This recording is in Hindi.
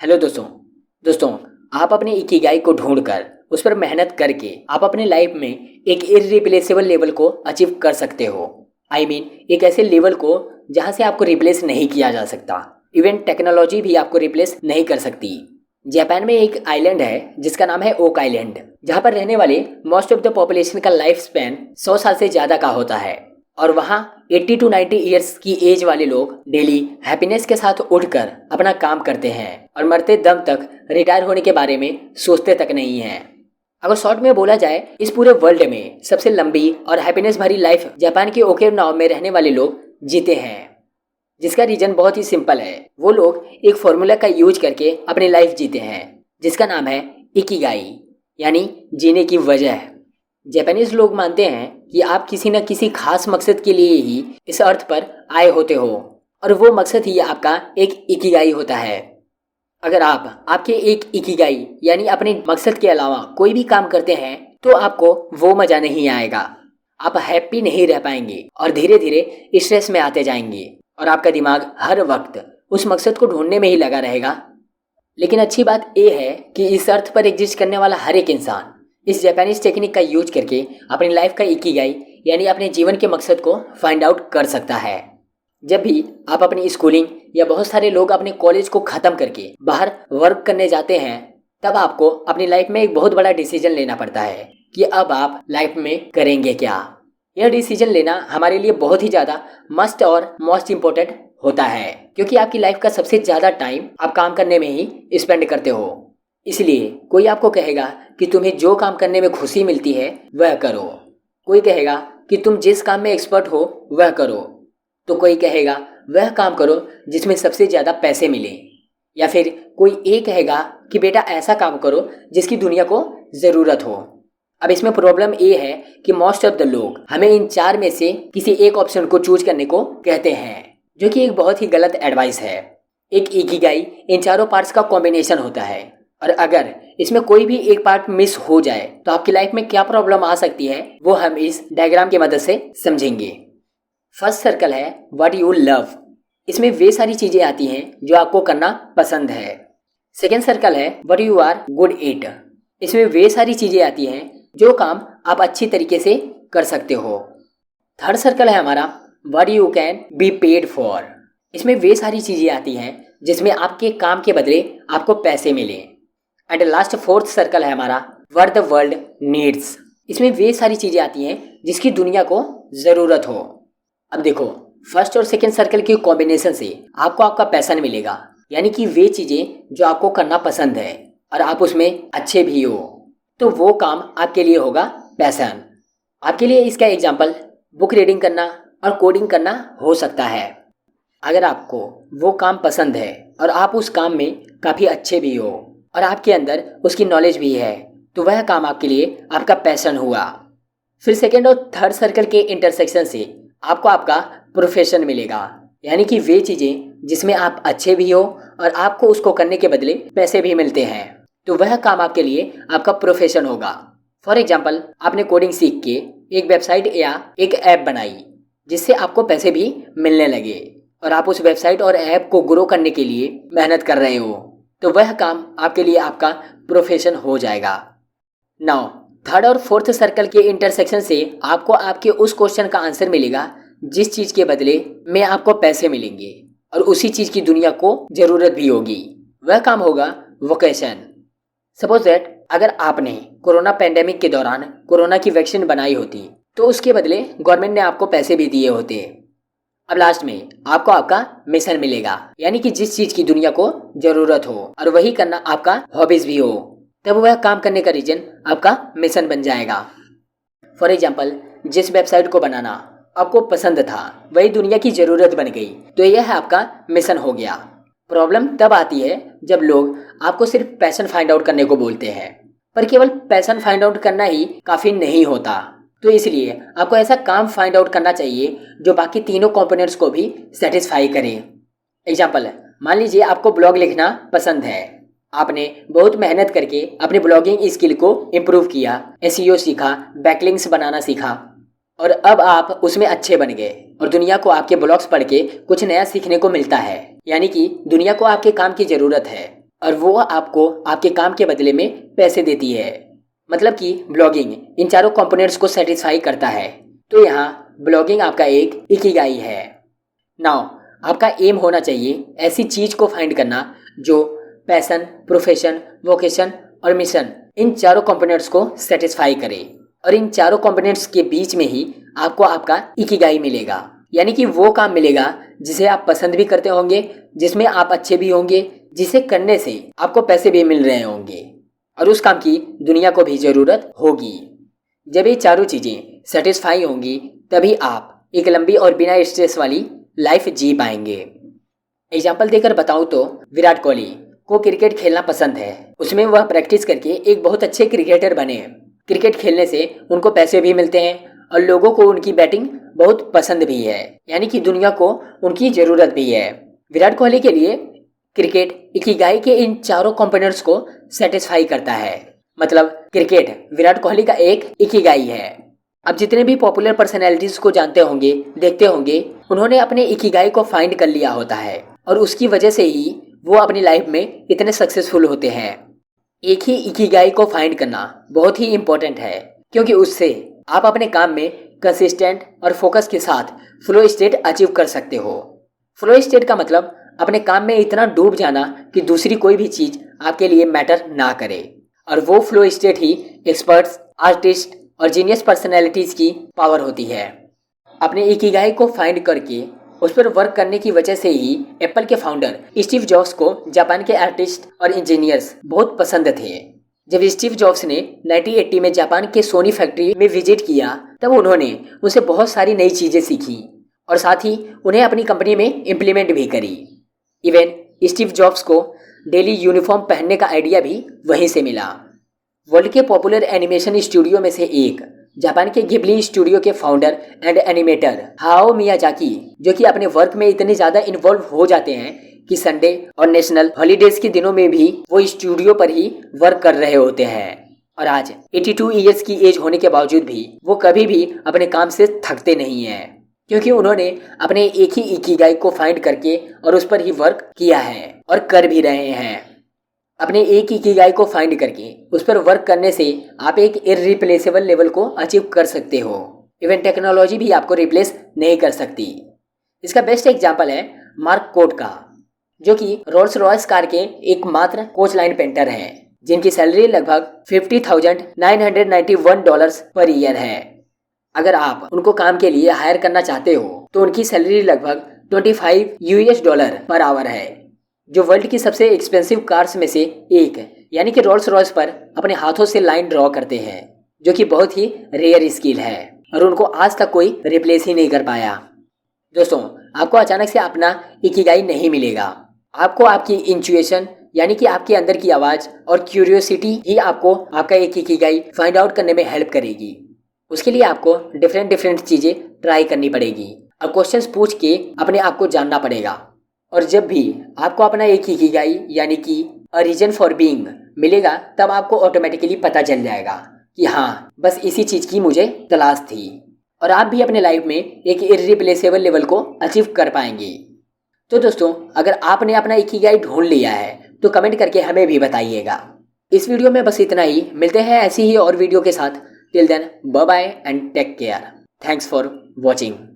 हेलो दोस्तों आप अपने इकिगाई को ढूंढकर उस पर मेहनत करके आप अपने लाइफ में एक इररिप्लेसेबल लेवल को अचीव कर सकते हो। एक ऐसे लेवल को जहां से आपको रिप्लेस नहीं किया जा सकता। इवन टेक्नोलॉजी भी आपको रिप्लेस नहीं कर सकती। जापान में एक आइलैंड है जिसका नाम है ओक आइलैंड, जहां पर रहने वाले मोस्ट ऑफ द पॉपुलेशन का लाइफ स्पैन 100 साल से ज़्यादा का होता है। और वहाँ 80 टू 90 ईयर्स की एज वाले लोग डेली हैप्पीनेस के साथ उठकर अपना काम करते हैं और मरते दम तक रिटायर होने के बारे में सोचते तक नहीं हैं। अगर शॉर्ट में बोला जाए, इस पूरे वर्ल्ड में सबसे लंबी और हैप्पीनेस भरी लाइफ जापान के ओकिनावा में रहने वाले लोग जीते हैं, जिसका रीजन बहुत ही सिंपल है। वो लोग एक फॉर्मूला का यूज करके अपनी लाइफ जीते हैं जिसका नाम है इकिगाई, यानी जीने की वजह। जापानीज लोग मानते हैं कि आप किसी न किसी खास मकसद के लिए ही इस अर्थ पर आए होते हो और वो मकसद ही आपका एक इकिगाई होता है। अगर आप आपके एक इकिगाई यानी अपने मकसद के अलावा कोई भी काम करते हैं तो आपको वो मज़ा नहीं आएगा, आप हैप्पी नहीं रह पाएंगे और धीरे धीरे स्ट्रेस में आते जाएंगे और आपका दिमाग हर वक्त उस मकसद को ढूंढने में ही लगा रहेगा। लेकिन अच्छी बात यह है कि इस अर्थ पर एग्जिस्ट करने वाला हर एक इंसान इस जापानीज टेक्निक का यूज करके अपनी लाइफ का इकिगाई यानी अपने जीवन के मकसद को फाइंड आउट कर सकता है। जब भी आप अपनी स्कूलिंग या बहुत सारे लोग अपने कॉलेज को ख़त्म करके बाहर वर्क करने जाते हैं, तब आपको अपनी लाइफ में एक बहुत बड़ा डिसीजन लेना पड़ता है कि अब आप लाइफ में करेंगे क्या। यह डिसीजन लेना हमारे लिए बहुत ही ज़्यादा मस्ट और मोस्ट इम्पोर्टेंट होता है, क्योंकि आपकी लाइफ का सबसे ज़्यादा टाइम आप काम करने में ही स्पेंड करते हो। इसलिए कोई आपको कहेगा कि तुम्हें जो काम करने में खुशी मिलती है वह करो, कोई कहेगा कि तुम जिस काम में एक्सपर्ट हो वह करो, तो कोई कहेगा वह काम करो जिसमें सबसे ज़्यादा पैसे मिले, या फिर कोई ये कहेगा कि बेटा ऐसा काम करो जिसकी दुनिया को ज़रूरत हो। अब इसमें प्रॉब्लम ये है कि मोस्ट ऑफ द लोग हमें इन चार में से किसी एक ऑप्शन को चूज करने को कहते हैं, जो कि एक बहुत ही गलत एडवाइस है। एक इकिगाई इन चारों पार्ट्स का कॉम्बिनेशन होता है और अगर इसमें कोई भी एक पार्ट मिस हो जाए तो आपकी लाइफ में क्या प्रॉब्लम आ सकती है वो हम इस डायग्राम की मदद से समझेंगे। फर्स्ट सर्कल है व्हाट यू लव। इसमें वे सारी चीजें आती हैं जो आपको करना पसंद है। सेकेंड सर्कल है what you are good at. इसमें वे सारी चीजें आती हैं जो काम आप अच्छी तरीके से कर सकते हो। थर्ड सर्कल है हमारा what you can be paid for. इसमें वे सारी चीजें आती हैं जिसमें आपके काम के बदले आपको पैसे मिले। एंड लास्ट फोर्थ सर्कल है हमारा व्हाट द वर्ल्ड नीड्स। इसमें वे सारी चीज़ें आती हैं जिसकी दुनिया को ज़रूरत हो। अब देखो, फर्स्ट और सेकेंड सर्कल के कॉम्बिनेशन से आपको आपका पैशन मिलेगा, यानी कि वे चीज़ें जो आपको करना पसंद है और आप उसमें अच्छे भी हो, तो वो काम आपके लिए होगा पैशन। आपके लिए इसका एग्जाम्पल बुक रीडिंग करना और कोडिंग करना हो सकता है। अगर आपको वो काम पसंद है और आप उस काम में काफ़ी अच्छे भी हो और आपके अंदर उसकी नॉलेज भी है, तो वह काम आपके लिए आपका पैशन हुआ। फिर सेकेंड और थर्ड सर्कल के इंटरसेक्शन से आपको आपका प्रोफेशन मिलेगा, यानी कि वे चीज़ें जिसमें आप अच्छे भी हो और आपको उसको करने के बदले पैसे भी मिलते हैं, तो वह काम आपके लिए आपका प्रोफेशन होगा। फॉर एग्जाम्पल, आपने कोडिंग सीख के एक वेबसाइट या एक ऐप बनाई जिससे आपको पैसे भी मिलने लगे और आप उस वेबसाइट और ऐप को ग्रो करने के लिए मेहनत कर रहे हो, तो वह काम आपके लिए आपका प्रोफेशन हो जाएगा। नाउ थर्ड और फोर्थ सर्कल के इंटरसेक्शन से आपको आपके उस क्वेश्चन का आंसर मिलेगा जिस चीज़ के बदले में आपको पैसे मिलेंगे और उसी चीज़ की दुनिया को ज़रूरत भी होगी। वह काम होगा वोकेशन। सपोज दैट अगर आपने कोरोना पेंडेमिक के दौरान कोरोना की वैक्सीन बनाई होती तो उसके बदले गवर्नमेंट ने आपको पैसे भी दिए होते। अब लास्ट में आपको आपका मिशन मिलेगा, यानी कि जिस चीज़ की दुनिया को ज़रूरत हो और वही करना आपका हॉबीज़ भी हो, तब वह काम करने का रीजन आपका मिशन बन जाएगा। फॉर एग्जाम्पल, जिस वेबसाइट को बनाना आपको पसंद था वही दुनिया की ज़रूरत बन गई, तो यह आपका मिशन हो गया। प्रॉब्लम तब आती है जब लोग आपको सिर्फ पैशन फाइंड आउट करने को बोलते हैं, पर केवल पैशन फाइंड आउट करना ही काफ़ी नहीं होता। तो इसलिए आपको ऐसा काम फाइंड आउट करना चाहिए जो बाकी तीनों कंपोनेंट्स को भी सेटिस्फाई करे। एग्जाम्पल, मान लीजिए आपको ब्लॉग लिखना पसंद है, आपने बहुत मेहनत करके अपने ब्लॉगिंग स्किल को इम्प्रूव किया, एसईओ सीखा, बैकलिंक्स बनाना सीखा और अब आप उसमें अच्छे बन गए और दुनिया को आपके ब्लॉग्स पढ़ के कुछ नया सीखने को मिलता है, यानी कि दुनिया को आपके काम की ज़रूरत है। और वो आपको आपके काम के बदले में पैसे देती है। मतलब कि ब्लॉगिंग इन चारों कंपोनेंट्स को सेटिस्फाई करता है। तो यहाँ ब्लॉगिंग आपका एक इकिगाई है। नाउ आपका एम होना चाहिए ऐसी चीज़ को फाइंड करना जो पैशन, प्रोफेशन, वोकेशन और मिशन इन चारों कंपोनेंट्स को सेटिस्फाई करे। और इन चारों कंपोनेंट्स के बीच में ही आपको आपका इकिगाई मिलेगा। यानी कि वो काम मिलेगा जिसे आप पसंद भी करते होंगे, जिसमें आप अच्छे भी होंगे, जिसे करने से आपको पैसे भी मिल रहे होंगे और उस काम की दुनिया को भी ज़रूरत होगी। जब ये चारों चीज़ें सेटिस्फाई होंगी तभी आप एक लंबी और बिना स्ट्रेस वाली लाइफ जी पाएंगे। एग्जाम्पल देकर बताऊं तो विराट कोहली को क्रिकेट खेलना पसंद है। उसमें वह प्रैक्टिस करके एक बहुत अच्छे क्रिकेटर बने। क्रिकेट खेलने से उनको पैसे भी मिलते हैं और लोगों को उनकी बैटिंग बहुत पसंद भी है, यानी कि दुनिया को उनकी ज़रूरत भी है। विराट कोहली के लिए क्रिकेट इकिगाई के इन चारों कंपोनेंट्स को सेटिस्फाई करता है। मतलब क्रिकेट विराट कोहली का एक इकिगाई है। अब जितने भी पॉपुलर पर्सनैलिटीज को जानते होंगे, देखते होंगे, उन्होंने अपने इकिगाई को फाइंड कर लिया होता है और उसकी वजह से ही वो अपनी लाइफ में इतने सक्सेसफुल होते हैं। एक ही इकिगाई को फाइंड करना बहुत ही इम्पोर्टेंट है, क्योंकि उससे आप अपने काम में कंसिस्टेंट और फोकस के साथ फ्लो स्टेट अचीव कर सकते हो। फ्लो स्टेट का मतलब अपने काम में इतना डूब जाना कि दूसरी कोई भी चीज़ आपके लिए मैटर ना करे। और वो फ्लो स्टेट ही एक्सपर्ट्स, आर्टिस्ट और जीनियस पर्सनैलिटीज की पावर होती है। अपने इकिगाई को फाइंड करके उस पर वर्क करने की वजह से ही एप्पल के फाउंडर स्टीव जॉब्स को जापान के आर्टिस्ट और इंजीनियर्स बहुत पसंद थे। जब स्टीव जॉब्स ने 1980 में जापान के सोनी फैक्ट्री में विजिट किया तब उन्होंने उनसे बहुत सारी नई चीज़ें सीखी और साथ ही उन्हें अपनी कंपनी में इम्प्लीमेंट भी करी। इवन स्टीव जॉब्स को डेली यूनिफॉर्म पहनने का आइडिया भी वहीं से मिला। वर्ल्ड के पॉपुलर एनिमेशन स्टूडियो में से एक जापान के घिबली स्टूडियो के फाउंडर एंड एनिमेटर हाओ मियाजाकी, जो कि अपने वर्क में इतने ज़्यादा इन्वॉल्व हो जाते हैं कि संडे और नेशनल हॉलीडेज के दिनों में भी वो स्टूडियो पर ही वर्क कर रहे होते हैं। और आज 82 ईयर्स की एज होने के बावजूद भी वो कभी भी अपने काम से थकते नहीं हैं, क्योंकि उन्होंने अपने एक ही इकिगाई को फाइंड करके और उस पर ही वर्क किया है और कर भी रहे हैं। अपने एक इकिगाई को फाइंड करके उस पर वर्क करने से आप एक इररिप्लेसेबल लेवल को अचीव कर सकते हो। इवन टेक्नोलॉजी भी आपको रिप्लेस नहीं कर सकती। इसका बेस्ट एग्जांपल है मार्क कोट का, जो कि रोल्स रॉयस कार के एकमात्र कोच लाइन पेंटर हैं, जिनकी सैलरी लगभग $50,991 पर ईयर है। अगर आप उनको काम के लिए हायर करना चाहते हो तो उनकी सैलरी लगभग $25 पर आवर है, जो वर्ल्ड की सबसे एक्सपेंसिव कार्स में से एक यानी कि रोल्स रॉयस पर अपने हाथों से लाइन ड्रॉ करते हैं, जो कि बहुत ही रेयर स्किल है और उनको आज तक कोई रिप्लेस ही नहीं कर पाया। दोस्तों, आपको अचानक से अपना इकिगाई नहीं मिलेगा। आपको आपकी इंट्यूशन यानी कि आपके अंदर की आवाज़ और क्यूरियोसिटी ही आपको आपका एक इकिगाई फाइंड आउट करने में हेल्प करेगी। उसके लिए आपको डिफरेंट चीज़ें ट्राई करनी पड़ेगी और क्वेश्चंस पूछ के अपने आप को जानना पड़ेगा। और जब भी आपको अपना एक इकिगाई यानी कि अ रीजन फॉर बीइंग मिलेगा तब आपको ऑटोमेटिकली पता चल जाएगा कि हाँ, बस इसी चीज़ की मुझे तलाश थी और आप भी अपने लाइफ में एक इररिप्लेसेबल लेवल को अचीव कर पाएंगे। तो दोस्तों, अगर आपने अपना इकिगाई ढूंढ लिया है तो कमेंट करके हमें भी बताइएगा। इस वीडियो में बस इतना ही। मिलते हैं ऐसी ही और वीडियो के साथ। Till then, bye bye and take care. Thanks for watching.